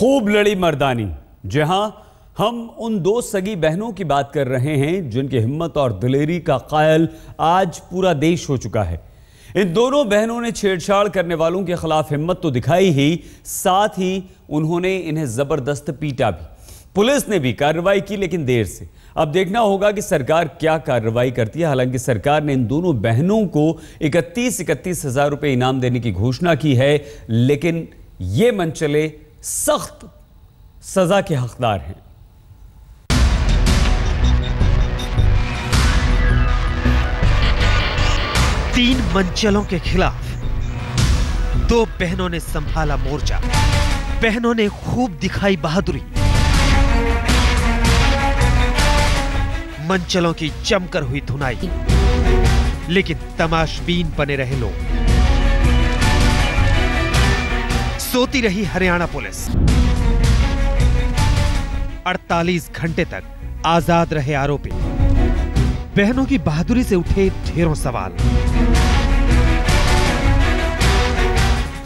खूब लड़ी मर्दानी। जहां हम उन दो सगी बहनों की बात कर रहे हैं जिनकी हिम्मत और दिलेरी का कायल आज पूरा देश हो चुका है। इन दोनों बहनों ने छेड़छाड़ करने वालों के खिलाफ हिम्मत तो दिखाई ही, साथ ही उन्होंने इन्हें जबरदस्त पीटा भी। पुलिस ने भी कार्रवाई की, लेकिन देर से। अब देखना होगा कि सरकार क्या कार्रवाई करती है। हालांकि सरकार ने इन दोनों बहनों को 31 हजार रुपए इनाम देने की घोषणा की है, लेकिन ये मनचले सख्त सजा के हकदार हैं। तीन मनचलों के खिलाफ दो बहनों ने संभाला मोर्चा। बहनों ने खूब दिखाई बहादुरी। मनचलों की जमकर हुई धुनाई, लेकिन तमाशबीन बने रहे लोग। सोती रही हरियाणा पुलिस। 48 घंटे तक आजाद रहे आरोपी। बहनों की बहादुरी से उठे ढेरों सवाल।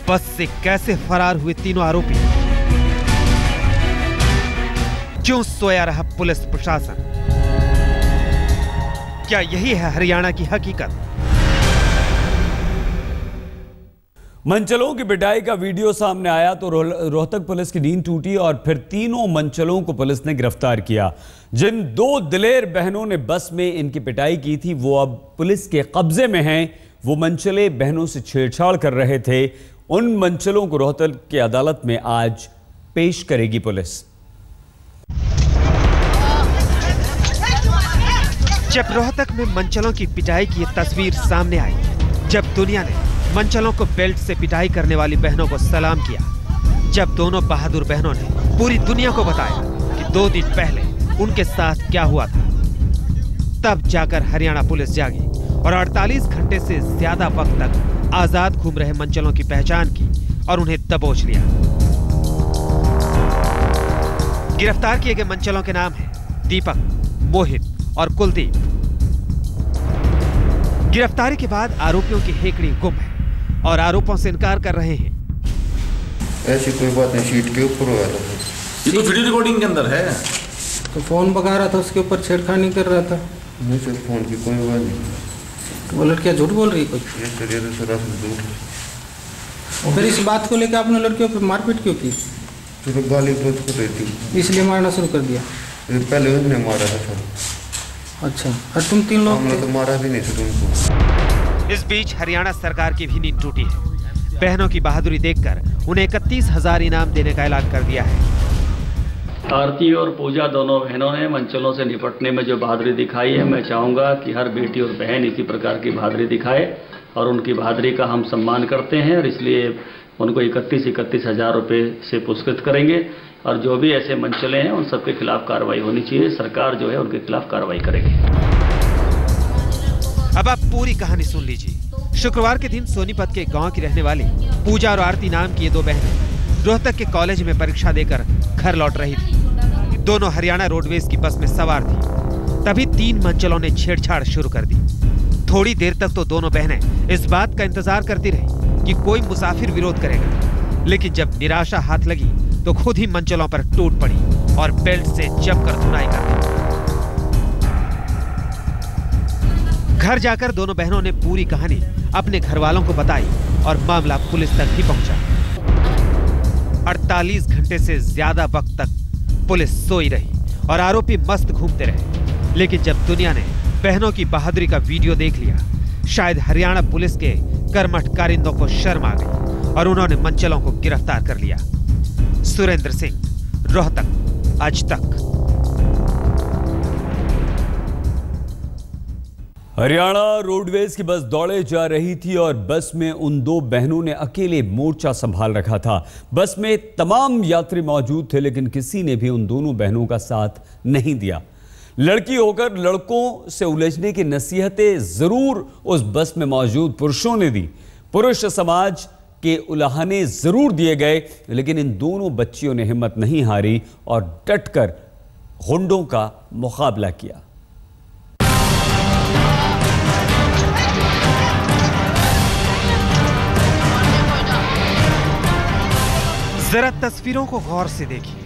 बस से कैसे फरार हुए तीनों आरोपी? क्यों सोया रहा पुलिस प्रशासन? क्या यही है हरियाणा की हकीकत? मनचलों की पिटाई का वीडियो सामने आया तो रोहतक पुलिस की नींद टूटी और फिर तीनों मनचलों को पुलिस ने गिरफ्तार किया। जिन दो दिलेर बहनों ने बस में इनकी पिटाई की थी वो अब पुलिस के कब्जे में हैं। वो मनचले बहनों से छेड़छाड़ कर रहे थे। उन मनचलों को रोहतक की अदालत में आज पेश करेगी पुलिस। जब रोहतक में मनचलों की पिटाई की तस्वीर सामने आई, जब दुनिया ने मनचलों को बेल्ट से पिटाई करने वाली बहनों को सलाम किया, जब दोनों बहादुर बहनों ने पूरी दुनिया को बताया कि 2 दिन पहले उनके साथ क्या हुआ था, तब जाकर हरियाणा पुलिस जागी और 48 घंटे से ज्यादा वक्त तक आजाद घूम रहे मनचलों की पहचान की और उन्हें दबोच लिया। गिरफ्तार किए गए मनचलों के नाम हैं दीपक, मोहित और कुलदीप। गिरफ्तारी के बाद आरोपियों की हेकड़ी गुम है और आरोपों से इनकार कर रहे हैं। ऐसी कोई बात नहीं, सीट के ऊपर हुआ था। ये तो वीडियो रिकॉर्डिंग के अंदर है। तो फोन बगा रहा था, उसके ऊपर छेड़खानी कर रहा था। नहीं सर, फोन की कोई बात नहीं। वो लड़कियां झूठ बोल रही है कुछ? फिर इस बात को लेकर आपने लड़कियों पर मारपीट क्यों की? तो गाली गलौज कर रही थी, इसलिए मारना शुरू कर दिया। पहले उसने मारा था सर। अच्छा, और तुम तीन लोग? हमने तो मारा भी नहीं था तुमको। इस बीच हरियाणा सरकार की भी नींद टूटी है। बहनों की बहादुरी देखकर उन्हें 31,000 इनाम देने का ऐलान कर दिया है। आरती और पूजा दोनों बहनों ने मनचलों से निपटने में जो बहादुरी दिखाई है, मैं चाहूँगा कि हर बेटी और बहन इसी प्रकार की बहादुरी दिखाए और उनकी बहादुरी का हम सम्मान करते हैं और इसलिए उनको 31 हजार रुपये से पुरस्कृत करेंगे और जो भी ऐसे मनचले हैं उन सबके खिलाफ कार्रवाई होनी चाहिए। सरकार जो है उनके खिलाफ कार्रवाई करेगी। अब आप पूरी कहानी सुन लीजिए। शुक्रवार के दिन सोनीपत के गांव की रहने वाली पूजा और आरती नाम की ये दो बहनें रोहतक के कॉलेज में परीक्षा देकर घर लौट रही थी। दोनों हरियाणा रोडवेज की बस में सवार थी। तभी 3 मनचलों ने छेड़छाड़ शुरू कर दी। थोड़ी देर तक तो दोनों बहनें इस बात का इंतजार करती रही कि कोई मुसाफिर विरोध करेगा, लेकिन जब निराशा हाथ लगी तो खुद ही मनचलों पर टूट पड़ी और बेल्ट से जमकर धुनाई कर दी। घर जाकर दोनों बहनों ने पूरी कहानी अपने घर वालों को बताई और मामला पुलिस तक ही पहुंचा। 48 घंटे से ज्यादा वक्त तक पुलिस सोई रही और आरोपी मस्त घूमते रहे, लेकिन जब दुनिया ने बहनों की बहादुरी का वीडियो देख लिया, शायद हरियाणा पुलिस के कर्मठ कारिंदों को शर्म आ गई और उन्होंने मनचलों को गिरफ्तार कर लिया। सुरेंद्र सिंह, रोहतक, आज तक। हरियाणा रोडवेज की बस दौड़े जा रही थी और बस में उन दो बहनों ने अकेले मोर्चा संभाल रखा था। बस में तमाम यात्री मौजूद थे, लेकिन किसी ने भी उन दोनों बहनों का साथ नहीं दिया। लड़की होकर लड़कों से उलझने की नसीहतें जरूर उस बस में मौजूद पुरुषों ने दी। पुरुष समाज के उलाहने जरूर दिए गए, लेकिन इन दोनों बच्चियों ने हिम्मत नहीं हारी और डटकर गुंडों का मुकाबला किया। जरा तस्वीरों को गौर से देखिए।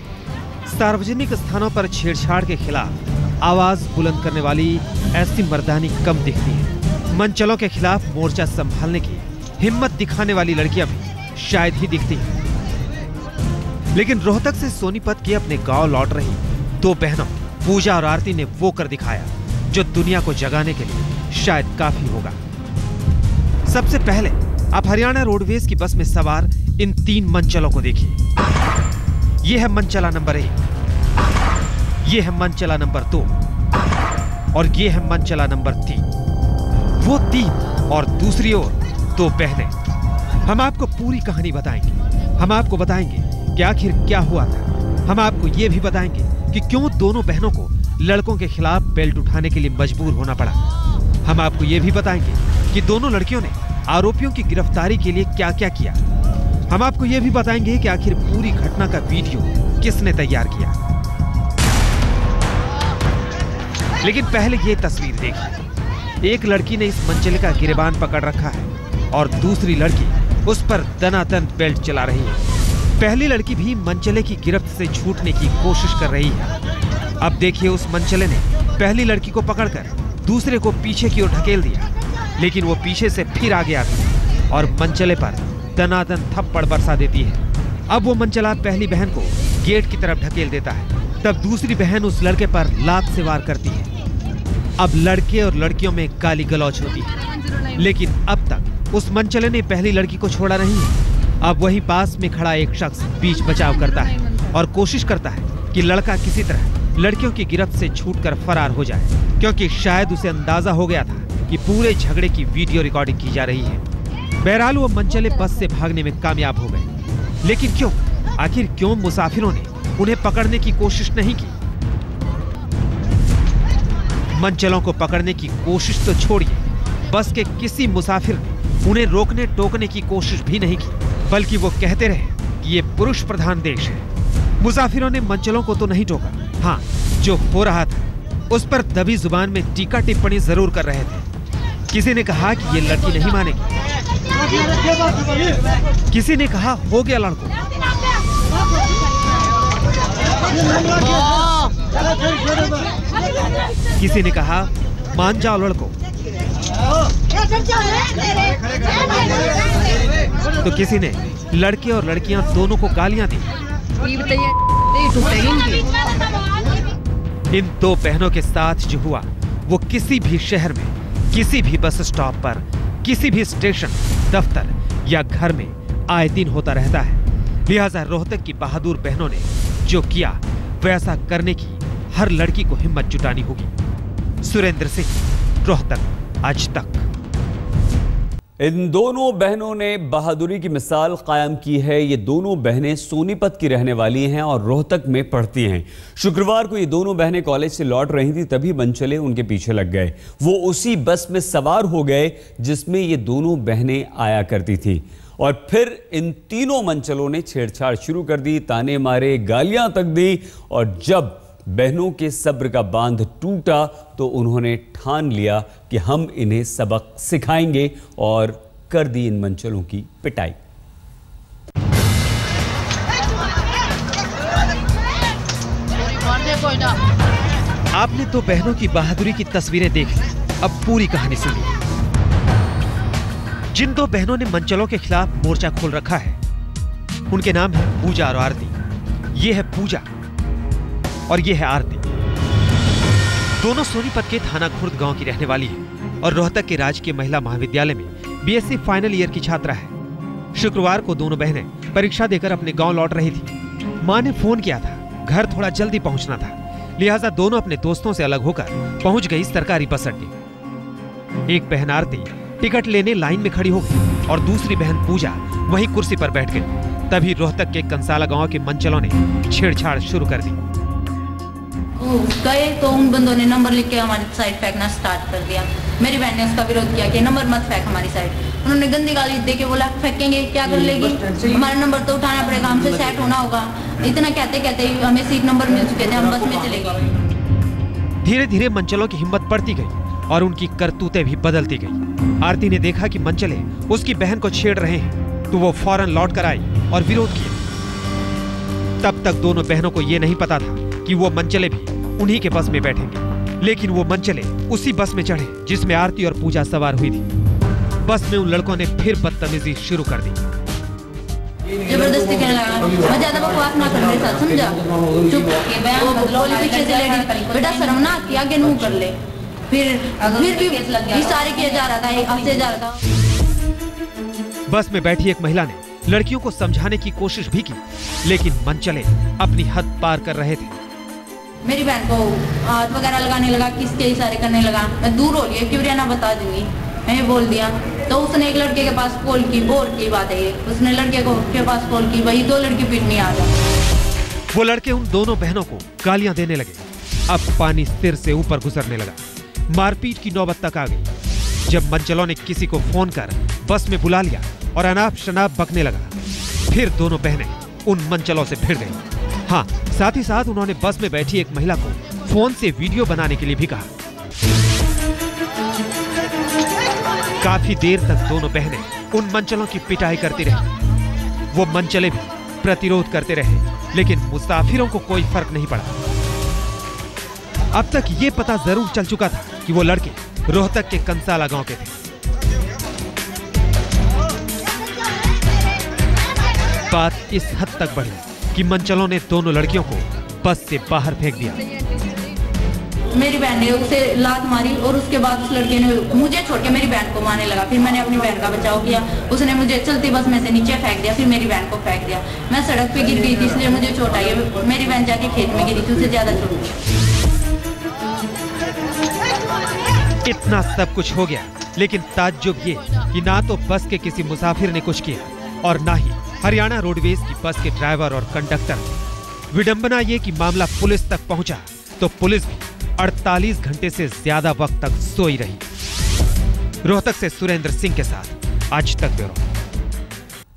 सार्वजनिक स्थानों पर छेड़छाड़ के खिलाफ आवाज बुलंद करने वाली ऐसी मर्दानी कम दिखती है। मंचलों के खिलाफ मोर्चा संभालने की हिम्मत दिखाने वाली लड़कियां भी शायद ही दिखती हैं। लेकिन रोहतक से सोनीपत के अपने गांव लौट रही दो बहनों पूजा और आरती ने वो कर दिखाया जो दुनिया को जगाने के लिए शायद काफी होगा। सबसे पहले आप हरियाणा रोडवेज की बस में सवार इन 3 मंचलों को देखिए। यह है मंचला नंबर 1, यह है मंचला नंबर 2 और यह है मंचला नंबर 3। वो 3 और दूसरी ओर 2 बहनें। हम आपको पूरी कहानी बताएंगे। हम आपको बताएंगे कि आखिर क्या हुआ था। हम आपको यह भी बताएंगे कि क्यों दोनों बहनों को लड़कों के खिलाफ बेल्ट उठाने के लिए मजबूर होना पड़ा। हम आपको यह भी बताएंगे कि दोनों लड़कियों ने आरोपियों की गिरफ्तारी के लिए क्या क्या किया। हम आपको यह भी बताएंगे कि आखिर पूरी घटना का वीडियो किसने तैयार किया। लेकिन पहले यह तस्वीर देखिए। एक लड़की ने इस मंचले का गिरेबान पकड़ रखा है और दूसरी लड़की उस पर दनादन बेल्ट चला रही है। पहली लड़की भी मंचले की गिरफ्त से छूटने की कोशिश कर रही है। अब देखिए, उस मंचले ने पहली लड़की को पकड़कर दूसरे को पीछे की ओर ढकेल दिया, लेकिन वो पीछे से फिर आगे आती और मंचले पर दनादन थप्पड़ बरसा देती है। अब वो मंचला पहली बहन को गेट की तरफ ढकेल देता है। तब दूसरी बहन उस लड़के पर लात से वार करती है। अब लड़के और लड़कियों में गाली गलौज होती है, लेकिन अब तक उस मंचले ने पहली लड़की को छोड़ा नहीं है। अब वहीं पास में खड़ा एक शख्स बीच बचाव करता है और कोशिश करता है कि लड़का किसी तरह लड़कियों की गिरफ्त से छूटकर फरार हो जाए, क्योंकि शायद उसे अंदाजा हो गया था कि पूरे झगड़े की वीडियो रिकॉर्डिंग की जा रही है। बहरहाल वो मंचले बस से भागने में कामयाब हो गए। लेकिन क्यों? आखिर क्यों मुसाफिरों ने उन्हें पकड़ने की कोशिश नहीं की? मंचलों को पकड़ने की कोशिश तो छोड़िए, बस के किसी मुसाफिर ने उन्हें रोकने टोकने की कोशिश भी नहीं की, बल्कि वो कहते रहे कि ये पुरुष प्रधान देश है। मुसाफिरों ने मंचलों को तो नहीं टोका, हाँ, जो हो रहा था उस पर दबी जुबान में टीका टिप्पणी जरूर कर रहे थे। किसी ने कहा कि ये लड़की नहीं मानेगी, किसी ने कहा हो गया लड़कों, किसी ने कहा मान जाओ लड़कों, तो किसी ने लड़के और लड़कियां दोनों को गालियां दी। इन 2 बहनों के साथ जो हुआ वो किसी भी शहर में, किसी भी बस स्टॉप पर, किसी भी स्टेशन, दफ्तर या घर में आए दिन होता रहता है। लिहाजा रोहतक की बहादुर बहनों ने जो किया वैसा करने की हर लड़की को हिम्मत जुटानी होगी। सुरेंद्र सिंह, रोहतक, आज तक। इन दोनों बहनों ने बहादुरी की मिसाल कायम की है। ये दोनों बहनें सोनीपत की रहने वाली हैं और रोहतक में पढ़ती हैं। शुक्रवार को ये दोनों बहनें कॉलेज से लौट रही थी, तभी मंचले उनके पीछे लग गए। वो उसी बस में सवार हो गए जिसमें ये दोनों बहनें आया करती थी और फिर इन तीनों मंचलों ने छेड़छाड़ शुरू कर दी, ताने मारे, गालियां तक दी। और जब बहनों के सब्र का बांध टूटा तो उन्होंने ठान लिया कि हम इन्हें सबक सिखाएंगे और कर दी इन मंचलों की पिटाई। आपने तो बहनों की बहादुरी की तस्वीरें देख ली, अब पूरी कहानी सुनिए। जिन 2 बहनों ने मंचलों के खिलाफ मोर्चा खोल रखा है उनके नाम है पूजा और आरती। ये है पूजा और ये है आरती। दोनों सोनीपत के थाना खुर्द गांव की रहने वाली है और रोहतक के राजकीय महिला महाविद्यालय में बीएससी फाइनल ईयर की छात्रा है। शुक्रवार को दोनों बहनें परीक्षा देकर अपने गांव लौट रही थी। मां ने फोन किया था, घर थोड़ा जल्दी पहुंचना था, लिहाजा दोनों अपने दोस्तों से अलग होकर पहुंच गई सरकारी बस अड्डे। एक बहन आरती टिकट लेने लाइन में खड़ी हो गई और दूसरी बहन पूजा वहीं कुर्सी पर बैठ गई। तभी रोहतक के कंसाला गांव के मंचलों ने छेड़छाड़ शुरू कर दी। गए तो उन बंदों ने नंबर लिख के हमारी साइड फेंकना स्टार्ट कर दिया। मेरी बहन ने उसका विरोध किया कि नंबर मत फेंक हमारी साइड। उन्होंने गंदी गाली दे के बोला फेंकेंगे क्या कर लेगी, हमारा नंबर तो उठाना पड़ेगा, हमसे सेट होना होगा। इतना कहते कहते हमें सीट नंबर मिल चुके थे, हम बस में चले गए। धीरे धीरे मंचलों की हिम्मत बढ़ती गई और उनकी करतूतें भी बदलती गई। आरती ने देखा कि मंचले उसकी बहन को छेड़ रहे हैं तो वो फौरन लौट कर आई और विरोध किया। तब तक दोनों बहनों को ये नहीं पता था कि वो मंचले भी उन्हीं के बस में बैठेंगे। लेकिन वो मंचले उसी बस में चढ़े जिसमें आरती और पूजा सवार हुई थी। बस में उन लड़कों ने फिर बदतमीजी शुरू कर दी। जबरदस्ती कहने लगा, मैं ज्यादा बकवास ना कर मेरे साथ, समझा? चुप के बयान बदलो, पीछे से लेडी, बेटा शर्म ना आती, आगे मुंह कर ले। फिर भी इशारे किया जा रहा था, हंसे जा रहा था। बस में बैठी एक महिला ने लड़कियों को समझाने की कोशिश भी की, लेकिन मंचले अपनी हद पार कर रहे थे। मेरी बहन को हाथ वगैरह लगाने लगा, किसके इशारे करने लगा। मैं दूर हो गई, क्यों ना बता दूंगी, मैंने बोल दिया। तो उसने एक लड़के के पास कॉल की, बोर की बात है ये, उसने लड़के के पास कॉल की, वही 2 लड़की पीटने आ गए। वो लड़के उन दोनों बहनों को गालियां देने लगे। अब पानी सिर से ऊपर गुजरने लगा, मारपीट की नौबत तक आ गई। जब मंचलों ने किसी को फोन कर बस में बुला लिया और अनाप शनाप बकने लगा, फिर दोनों बहनें उन मंचलों से भिड़ गईं। हाँ, साथ ही साथ उन्होंने बस में बैठी एक महिला को फोन से वीडियो बनाने के लिए भी कहा। काफी देर तक दोनों बहनें उन मंचलों की पिटाई करती रही। वो मंचले भी प्रतिरोध करते रहे, लेकिन मुसाफिरों को कोई फर्क नहीं पड़ा। अब तक ये पता जरूर चल चुका था कि वो लड़के रोहतक के कंसाला गांव के थे। बात इस हद तक बढ़ी कि मंचलों ने दोनों लड़कियों को बस से बाहर फेंक दिया। मेरी बहन ने उसे लात मारी और उसके बाद उस लड़के ने मुझे छोड़ के मेरी बहन को मारने लगा। फिर मैंने अपनी बहन का बचाव किया, उसने मुझे चलती बस में से नीचे फेंक दिया, फिर मेरी बहन को फेंक दिया। मैं सड़क पे गिर गई थी, इसलिए मुझे चोट आई है। मेरी बहन जाके खेत में गिरी थी, उसे ज्यादा चोट। इतना सब कुछ हो गया, लेकिन ताज्जुब ये कि ना तो बस के किसी मुसाफिर ने कुछ किया और ना ही हरियाणा रोडवेज की बस के ड्राइवर और कंडक्टर ने। विडंबना ये कि मामला पुलिस तक पहुंचा तो पुलिस भी 48 घंटे से ज्यादा वक्त तक सोई रही। रोहतक से सुरेंद्र सिंह के साथ आज तक ब्यूरो।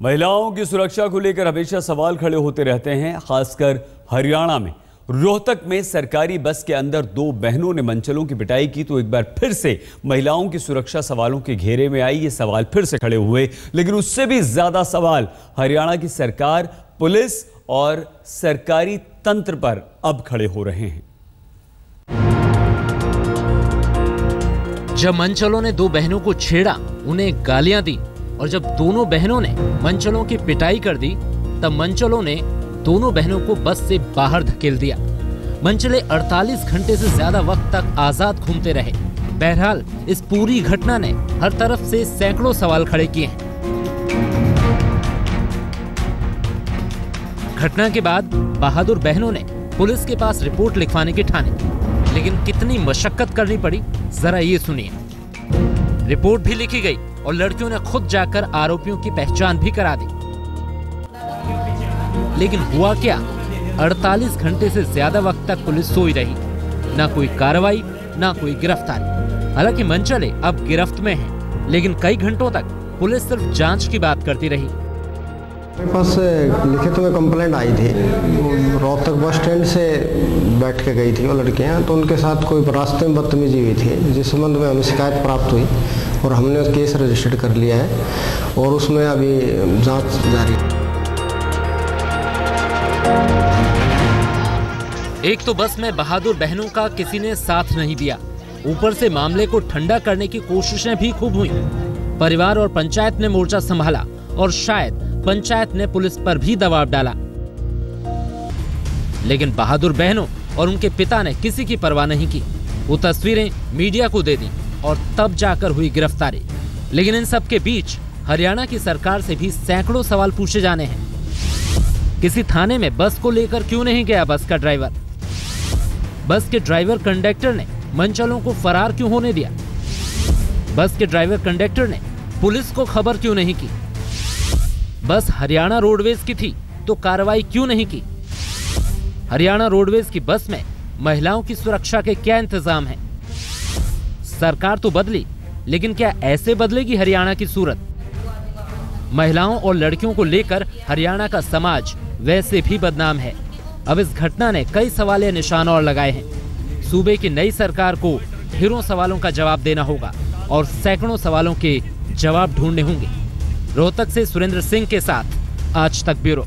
महिलाओं की सुरक्षा को लेकर हमेशा सवाल खड़े होते रहते हैं, खासकर हरियाणा में। रोहतक में सरकारी बस के अंदर 2 बहनों ने मंचलों की पिटाई की तो एक बार फिर से महिलाओं की सुरक्षा सवालों के घेरे में आई। ये सवाल फिर से खड़े हुए, लेकिन उससे भी ज्यादा सवाल हरियाणा की सरकार, पुलिस और सरकारी तंत्र पर अब खड़े हो रहे हैं। जब मंचलों ने 2 बहनों को छेड़ा, उन्हें गालियां दी और जब दोनों बहनों ने मंचलों की पिटाई कर दी, तब मंचलों ने दोनों बहनों को बस से बाहर धकेल दिया। मंचले 48 घंटे से ज्यादा वक्त तक आजाद घूमते रहे। बहरहाल इस पूरी घटना ने हर तरफ से सैकड़ों सवाल खड़े किए हैं। घटना के बाद बहादुर बहनों ने पुलिस के पास रिपोर्ट लिखवाने की ठानी, लेकिन कितनी मशक्कत करनी पड़ी जरा ये सुनिए। रिपोर्ट भी लिखी गई और लड़कियों ने खुद जाकर आरोपियों की पहचान भी करा दी। लेकिन हुआ क्या, 48 घंटे से ज्यादा वक्त तक पुलिस सोई रही, ना कोई कार्रवाई ना कोई गिरफ्तारी। हालांकि मंचले अब गिरफ्त में हैं, लेकिन कई घंटों तक पुलिस सिर्फ जांच की बात करती रही। मेरे पास लिखित में कंप्लेंट आई थी, रोहतक बस स्टैंड से बैठ के गई थी वो लड़कियां, तो उनके साथ कोई रास्ते में बदतमीजी हुई थी, जिस संबंध में हमें शिकायत प्राप्त हुई और हमने केस रजिस्टर्ड कर लिया है और उसमें अभी जांच जारी है। एक तो बस में बहादुर बहनों का किसी ने साथ नहीं दिया, ऊपर से मामले को ठंडा करने की कोशिशें भी खूब हुई। परिवार और पंचायत ने मोर्चा संभाला और शायद पंचायत ने पुलिस पर भी दबाव डाला, लेकिन बहादुर बहनों और उनके पिता ने किसी की परवाह नहीं की। वो तस्वीरें मीडिया को दे दी और तब जाकर हुई गिरफ्तारी। लेकिन इन सब के बीच हरियाणा की सरकार से भी सैकड़ों सवाल पूछे जाने हैं। किसी थाने में बस को लेकर क्यों नहीं गया बस का ड्राइवर? बस के ड्राइवर कंडक्टर ने मंचलों को फरार क्यों होने दिया? बस के ड्राइवर कंडक्टर ने पुलिस को खबर क्यों नहीं की? बस हरियाणा रोडवेज की थी तो कार्रवाई क्यों नहीं की? हरियाणा रोडवेज की बस में महिलाओं की सुरक्षा के क्या इंतजाम है? सरकार तो बदली, लेकिन क्या ऐसे बदलेगी हरियाणा की सूरत? महिलाओं और लड़कियों को लेकर हरियाणा का समाज वैसे भी बदनाम है। अब इस घटना ने कई सवाल निशान और लगाए हैं। सूबे की नई सरकार को ढेरों सवालों का जवाब देना होगा और सैकड़ों सवालों के जवाब ढूंढने होंगे। रोहतक से सुरेंद्र सिंह के साथ आज तक ब्यूरो।